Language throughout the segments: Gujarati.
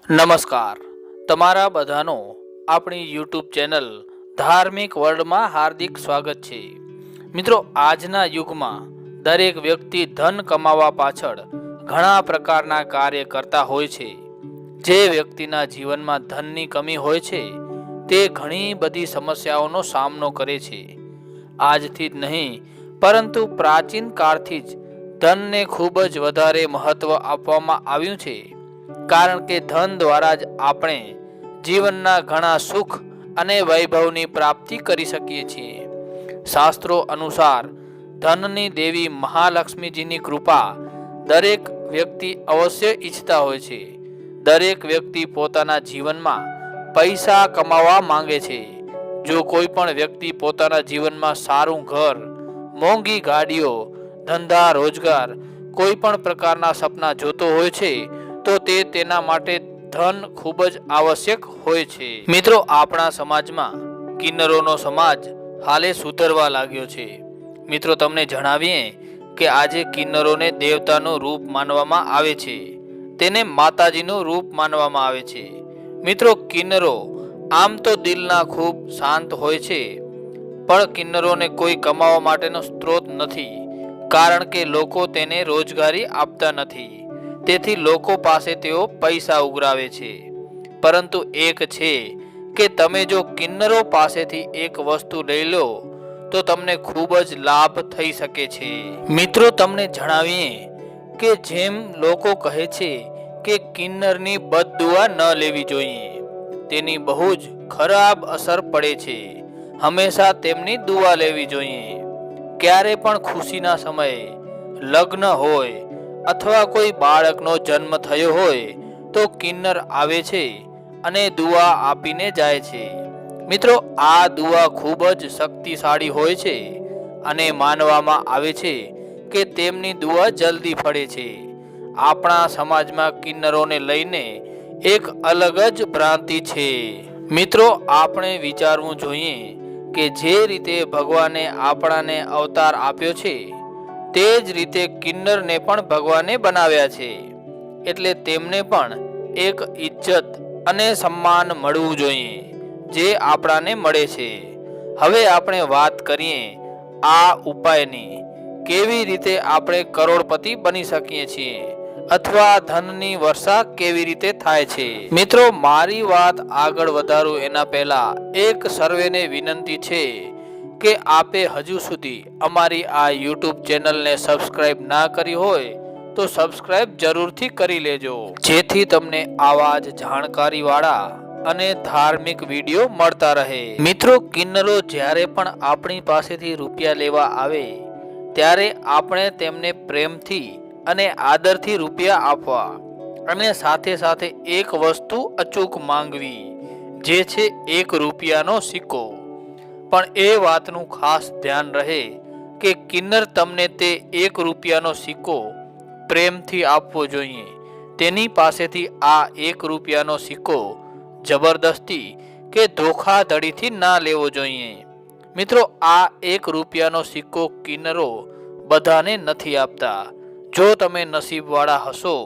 નમસ્કાર, તમારા બધાનો આપણી યુટ્યુબ ચેનલ ધાર્મિક વર્લ્ડમાં હાર્દિક સ્વાગત છે. મિત્રો, આજના યુગમાં દરેક વ્યક્તિ ધન કમાવા પાછળ ઘણા પ્રકારના કાર્ય કરતા હોય છે. જે વ્યક્તિના જીવનમાં ધનની કમી હોય છે તે ઘણી બધી સમસ્યાઓનો સામનો કરે છે. આજથી જ નહીં પરંતુ પ્રાચીન કાળથી જ ધનને ખૂબ જ વધારે મહત્વ આપવામાં આવ્યું છે. કારણ કે ધન દ્વારા જ આપણે જીવનના ઘણા સુખ અને વૈભવની પ્રાપ્તિ કરી શકીએ છીએ. શાસ્ત્રો અનુસાર ધનની દેવી મહાલક્ષ્મીજીની કૃપા દરેક વ્યક્તિ અવશ્ય ઈચ્છતા હોય છે. દરેક વ્યક્તિ પોતાના જીવનમાં પૈસા કમાવા માંગે છે. જો કોઈ પણ વ્યક્તિ પોતાના જીવનમાં સારું ઘર, મોંઘી ગાડીઓ, ધંધા રોજગાર, કોઈ પણ પ્રકારના સપના જોતો હોય છે તો તે તેના માટે ધન ખૂબ જ આવશ્યક હોય છે. મિત્રો, આપણા સમાજમાં કિન્નરોનો સમાજ હાલે સુધરવા લાગ્યો છે. મિત્રો, તમને જણાવીએ કે આજે કિન્નરોને દેવતાનું રૂપ માનવામાં આવે છે. તેને માતાજીનું રૂપ માનવામાં આવે છે. મિત્રો, કિન્નરો આમ તો દિલના ખૂબ શાંત હોય છે, પણ કિન્નરોને કોઈ કમાવા માટેનો સ્ત્રોત નથી. કારણ કે લોકો તેને રોજગારી આપતા નથી, તેથી લોકો પાસે તેઓ પૈસા ઉઘરાવે છે. પરંતુ એક છે કે તમે જો કિન્નરો પાસેથી એક વસ્તુ લઈ લો તો તમને ખૂબ જ લાભ થઈ શકે છે. મિત્રો, તમને જણાવીએ કે જેમ લોકો કહે છે કે કિન્નરની બદદુઆ ન લેવી જોઈએ, તેની બહુ જ ખરાબ અસર પડે છે. હંમેશા તેમની દુઆ લેવી જોઈએ. ક્યારે પણ ખુશીના સમયે, લગ્ન હોય અથવા કોઈ બાળકનો જન્મ થયો હોય તો કિન્નર આવે છે અને દુઆ આપીને જાય છે. મિત્રો, આ દુઆ ખૂબ જ શક્તિશાળી હોય છે અને માનવામાં આવે છે કે તેમની દુઆ જલ્દી ફળે છે. આપણા સમાજમાં કિન્નરોને લઈને એક અલગ જ ભ્રાંતિ છે. મિત્રો, આપણે વિચારવું જોઈએ કે જે રીતે ભગવાને આપણાને અવતાર આપ્યો છે તે જ રીતે કિન્નરને પણ ભગવાને બનાવ્યા છે. એટલે તેમને પણ એક ઇજ્જત અને સન્માન મળવું જોઈએ જે આપણાને મળે છે. હવે આપણે વાત કરીએ આ ઉપાયની, કેવી રીતે આપણે કરોડપતિ બની શકીએ છીએ અથવા ધનની વર્ષા કેવી રીતે થાય છે. મિત્રો, મારી વાત આગળ વધારું એના પહેલા એક સર્વેને વિનંતી છે કે આપે હજુ સુધી અમારી આ યુટ્યુબ ચેનલને સબસ્ક્રાઇબ ના કરી હોય તો સબસ્ક્રાઇબ જરૂરથી કરી લેજો, જેથી તમને આવા જ જાણકારીવાળા અને ધાર્મિક વિડીયો મળતા રહે. મિત્રો, કિન્નરો જ્યારે પણ આપણી પાસેથી રૂપિયા લેવા આવે ત્યારે આપણે તેમને પ્રેમથી અને આદરથી રૂપિયા આપવા અને સાથે સાથે એક વસ્તુ અચૂક માંગવી, જે છે 1 રૂપિયાનો સિક્કો. પણ એ વાતનું ખાસ ધ્યાન રહે કે કિન્નર તમને તે 1 રૂપિયાનો સિક્કો પ્રેમથી આપવો જોઈએ. તેની પાસેથી આ 1 રૂપિયાનો સિક્કો જબરદસ્તી કે ધોખાધડીથી ના લેવો જોઈએ. મિત્રો, આ 1 રૂપિયાનો સિક્કો કિન્નરો બધાને નથી આપતા. જો તમે નસીબવાળા હશો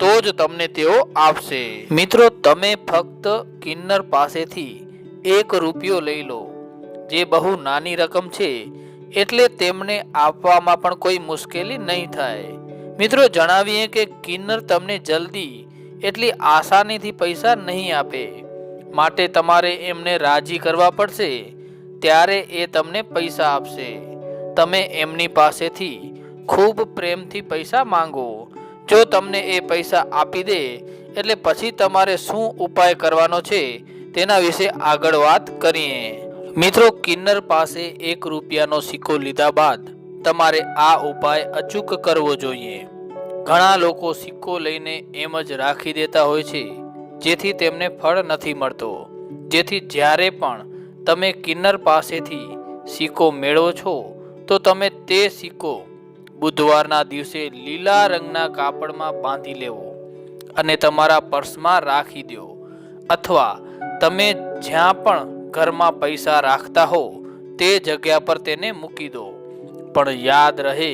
તો જ તમને તેઓ આપશે. મિત્રો, તમે ફક્ત કિન્નર પાસેથી 1 રૂપિયો લઈ લો, જે બહુ નાની રકમ છે, એટલે તેમને આપવામાં પણ કોઈ મુશ્કેલી નહીં થાય. મિત્રો, જણાવીએ કે કિન્નર તમને જલ્દી એટલી આસાનીથી પૈસા નહીં આપે, માટે તમારે એમને રાજી કરવા પડશે, ત્યારે એ તમને પૈસા આપશે. તમે એમની પાસેથી ખૂબ પ્રેમથી પૈસા માંગો. જો તમને એ પૈસા આપી દે એટલે પછી તમારે શું ઉપાય કરવાનો છે તેના વિશે આગળ વાત કરીએ. મિત્રો, કિન્નર પાસે 1 રૂપિયાનો સિક્કો લીધા બાદ તમારે આ ઉપાય અચૂક કરવો જોઈએ. ઘણા લોકો સિક્કો લઈને એમ જ રાખી દેતા હોય છે, જેથી તેમને ફળ નથી મળતો. જેથી જ્યારે પણ તમે કિન્નર પાસેથી સિક્કો મેળવો છો તો તમે તે સિક્કો બુધવારના દિવસે લીલા રંગના કાપડમાં બાંધી લેવો અને તમારા પર્સમાં રાખી દો, અથવા તમે જ્યાં પણ ઘરમાં પૈસા રાખતા હો તે જગ્યા પર તેને મૂકી દો. પણ યાદ રહે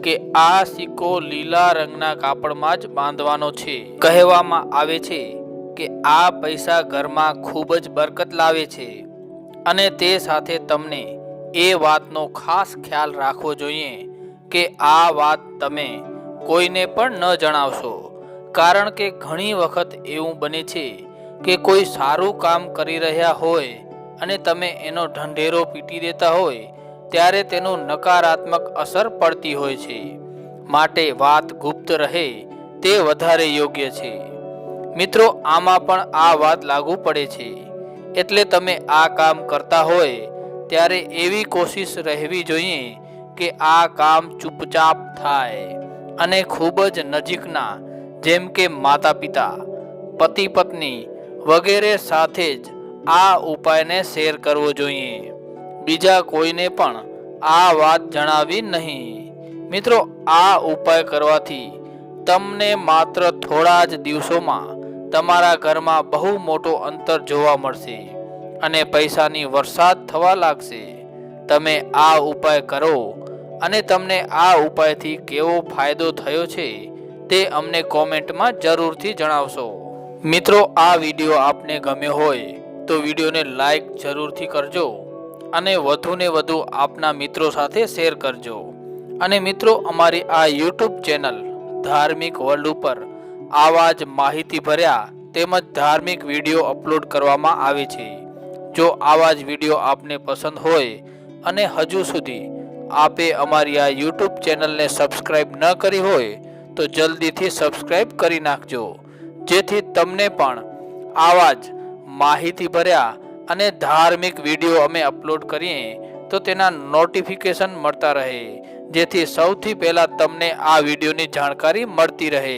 કે આ સિક્કો લીલા રંગના કાપડમાં જ બાંધવાનો છે. કહેવામાં આવે છે કે આ પૈસા ઘરમાં ખૂબ જ બરકત લાવે છે અને તે સાથે તમને એ વાતનો ખાસ ખ્યાલ રાખવો જોઈએ કે આ વાત તમે કોઈને પણ ન જણાવશો, કારણ કે ઘણી વખત એવું બને છે કે કોઈ સારું કામ કરી રહ્યા હોય અને તમે એનો ઢંઢેરો પીટી દેતા હોય ત્યારે તેનું નકારાત્મક અસર પડતી હોય છે. માટે વાત ગુપ્ત રહે તે વધારે યોગ્ય છે. મિત્રો, આમાં પણ આ વાત લાગુ પડે છે. એટલે તમે આ કામ કરતા હોય ત્યારે એવી કોશિશ રહેવી જોઈએ કે આ કામ ચૂપચાપ થાય અને ખૂબ જ નજીકના જેમ કે માતા પિતા, પતિ પત્ની વગેરે સાથે જ આ ઉપાયને શેર કરવો જોઈએ. બીજા કોઈને પણ આ વાત જણાવી નહીં. મિત્રો, આ ઉપાય કરવાથી તમને માત્ર થોડા જ દિવસોમાં તમારા ઘરમાં બહુ મોટો અંતર જોવા મળશે અને પૈસાની વરસાદ થવા લાગશે. તમે આ ઉપાય કરો અને તમને આ ઉપાયથી કેવો ફાયદો થયો છે તે અમને કોમેન્ટમાં જરૂરથી જણાવશો. મિત્રો, આ વિડીયો આપને ગમ્યો હોય તો વિડીયોને લાઈક જરૂરથી કરજો અને વધુને વધુ આપના મિત્રો સાથે શેર કરજો. અને મિત્રો, અમારી આ યુટ્યુબ ચેનલ ધાર્મિક વર્લ્ડ ઉપર આવા જ માહિતી ભર્યા તેમજ ધાર્મિક વિડીયો અપલોડ કરવામાં આવે છે. જો આવા જ વિડીયો આપને પસંદ હોય અને હજુ સુધી આપે અમારી આ યુટ્યુબ ચેનલને સબસ્ક્રાઈબ ન કરી હોય તો જલ્દીથી સબસ્ક્રાઈબ કરી નાખજો, જેથી તમને પણ આવા જ માહિતી ભર્યા અને ધાર્મિક વિડીયો અમે અપલોડ કરીએ તો તેના નોટિફિકેશન મળતા રહે, જેથી સૌથી પહેલાં તમને આ વિડીયોની જાણકારી મળતી રહે.